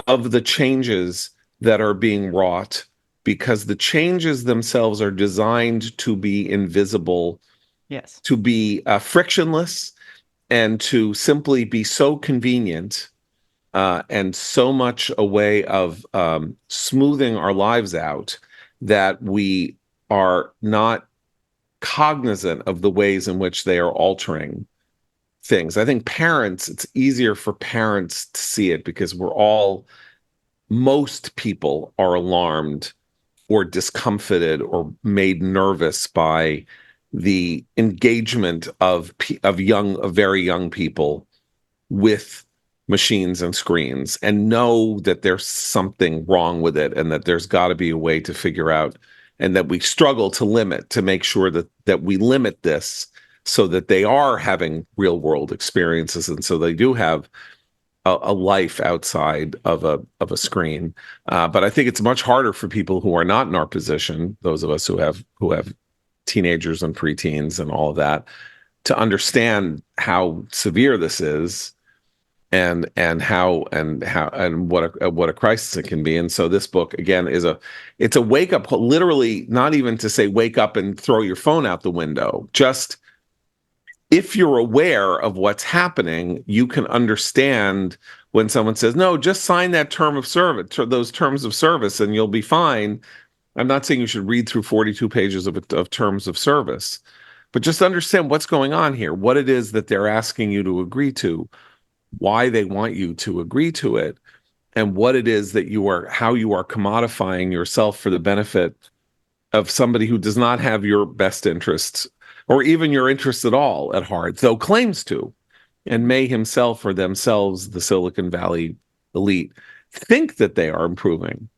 A: of the changes that are being wrought, because the changes themselves are designed to be invisible.
D: Yes.
A: To be frictionless, and to simply be so convenient, and so much a way of smoothing our lives out, that we are not cognizant of the ways in which they are altering things. I think it's easier for parents to see it, because most people are alarmed or discomfited or made nervous by the engagement of very young people with machines and screens, and know that there's something wrong with it, and that there's got to be a way to figure out, and that we struggle to make sure that we limit this, so that they are having real world experiences, and so they do have a life outside of a screen. But I think it's much harder for people who are not in our position, those of us who have teenagers and preteens and all of that, to understand how severe this is, and what a crisis it can be. And so this book, again, it's a wake up, literally, not even to say wake up and throw your phone out the window. Just, if you're aware of what's happening, you can understand when someone says, no, just sign that term of service, those terms of service, and you'll be fine. I'm not saying you should read through 42 pages of terms of service, but just understand what's going on here, what it is that they're asking you to agree to, why they want you to agree to it, and what it is that how you are commodifying yourself for the benefit of somebody who does not have your best interests, or even your interests at all, at heart, though claims to, and may himself or themselves, the Silicon Valley elite, think that they are improving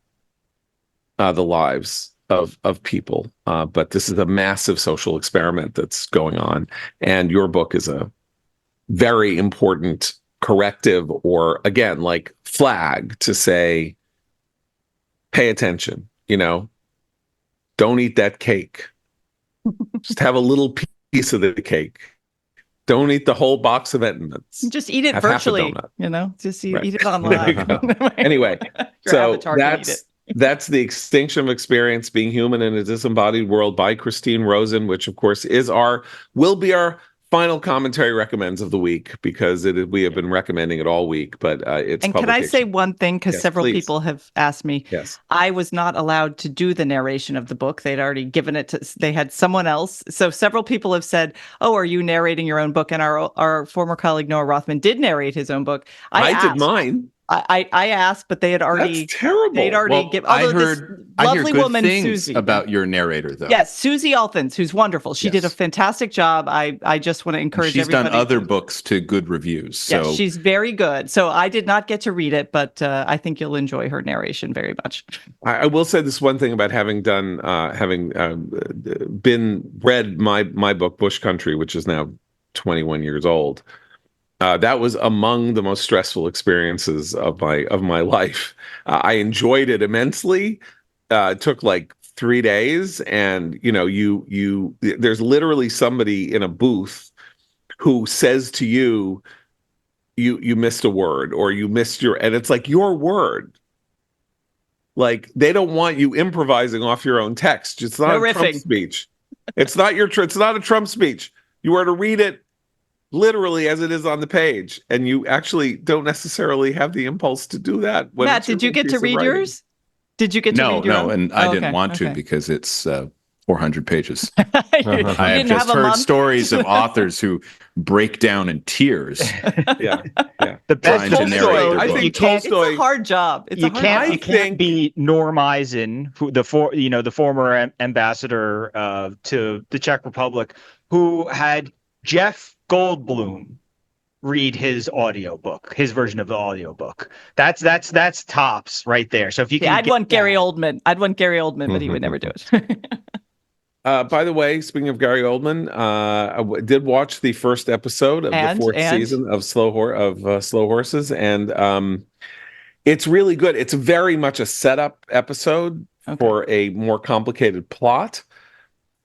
A: the lives of people. But this is a massive social experiment that's going on. And your book is a very important corrective, or, again, like flag to say, pay attention, don't eat that cake. Just have a little piece of the cake. Don't eat the whole box of Entenmann's.
D: Just eat it virtually, just eat it online.
A: Anyway, so that's The Extinction of Experience, Being Human in a Disembodied World by Christine Rosen, which, of course, will be our final commentary recommends of the week, because we have been recommending it all week, but it's.
D: And can I say one thing? Because several people have asked me.
A: Yes.
D: I was not allowed to do the narration of the book. They'd already given it to. They had someone else. So several people have said, "Oh, are you narrating your own book?" And our former colleague Noah Rothman did narrate his own book. I did
A: mine.
D: I asked, but they had already.
A: That's terrible.
D: They'd already given.
B: I heard good
D: woman,
B: things
D: Susie,
B: about your narrator, though.
D: Yes, Susie Althans, who's wonderful. She did a fantastic job. I just want to encourage everybody.
B: She's done other books to good reviews. So.
D: Yes, she's very good. So I did not get to read it, but I think you'll enjoy her narration very much.
A: I will say this one thing about having read my book, Bush Country, which is now 21 years old. That was among the most stressful experiences of my life. I enjoyed it immensely. It took like 3 days, and there's literally somebody in a booth who says to you missed a word, or you missed and it's like your word. Like, they don't want you improvising off your own text. It's not a Trump speech. It's not a Trump speech. You are to read it literally as it is on the page, and you actually don't necessarily have the impulse to do that.
D: Matt, did you get to read yours? Did you get to read yours?
B: No, and I didn't want to, because it's 400 pages.
D: You
B: I have
D: didn't
B: just
D: have a
B: heard
D: month?
B: stories of authors who break down in tears.
A: Yeah.
E: The best
B: Trying to narrate their
A: I
B: book.
A: think
D: It's
A: Tolstoy.
D: a hard job. It's a hard job.
E: You can't be Norm Eisen, the former ambassador to the Czech Republic, who had Jeff Goldblum read his audiobook, his version of the audiobook. That's tops right there. So if you can
D: I'd want Gary Oldman. I'd want Gary Oldman, but he would never do it.
A: By the way, speaking of Gary Oldman, I did watch the first episode of the fourth season of Slow Horses, and it's really good. It's very much a setup episode for a more complicated plot,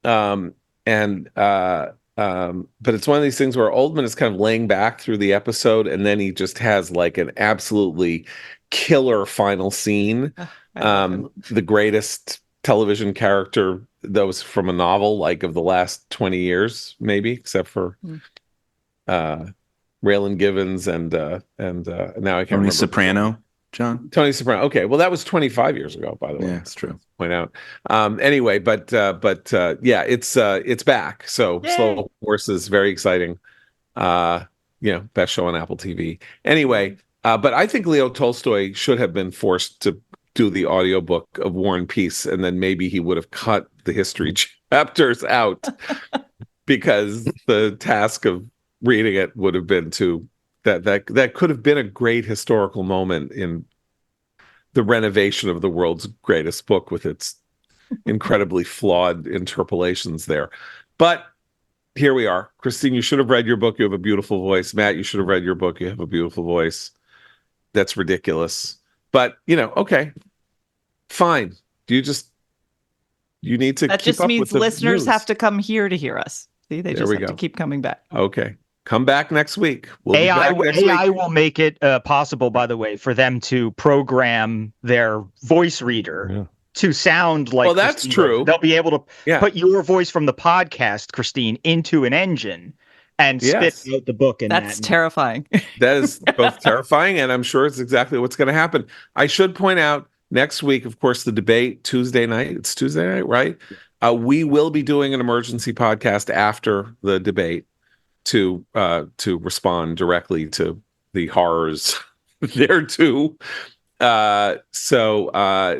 A: but it's one of these things where Oldman is kind of laying back through the episode, and then he just has like an absolutely killer final scene. The greatest television character that was from a novel, like of the last 20 years, maybe, except for Raylan Givens and now I can't remember.
B: Tony Soprano, John?
A: Tony Soprano. Okay, well, that was 25 years ago, by the way.
B: Yeah, that's true.
A: Point out. Anyway, but yeah, it's back. So
D: Yay.
A: Slow Horses, very exciting. Best show on Apple TV. Anyway, but I think Leo Tolstoy should have been forced to do the audiobook of War and Peace, and then maybe he would have cut the history chapters out because the task of reading it would have been that could have been a great historical moment in the renovation of the world's greatest book with its incredibly flawed interpolations there. But here we are. Christine, you should have read your book. You have a beautiful voice. Matt, you should have read your book. You have a beautiful voice. That's ridiculous. But, okay, fine. You need to
D: that
A: keep
D: just
A: up
D: means
A: with the
D: listeners
A: news.
D: have to come here to hear us. See, they just have to keep coming back.
A: Okay. Come back next week.
E: AI will make it possible, by the way, for them to program their voice reader to sound like.
A: Well, that's
E: Christine.
A: true.
E: They'll be able to put your voice from the podcast, Christine, into an engine and spit out the book.
D: That's terrifying.
A: That is both terrifying, and I'm sure it's exactly what's going to happen. I should point out next week, of course, the debate Tuesday night. It's Tuesday night, right? We will be doing an emergency podcast after the debate to respond directly to the horrors there too. So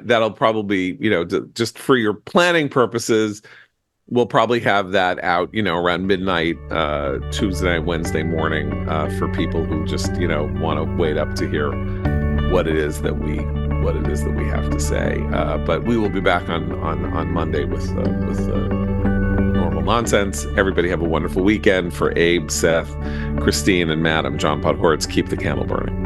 A: that'll probably, just for your planning purposes, we'll probably have that out, around midnight, Tuesday night, Wednesday morning, for people who just, want to wait up to hear what it is that we have to say. But we will be back on Monday with normal nonsense. Everybody have a wonderful weekend. For Abe, Seth, Christine, and Matt, I'm John Podhoretz. Keep the candle burning.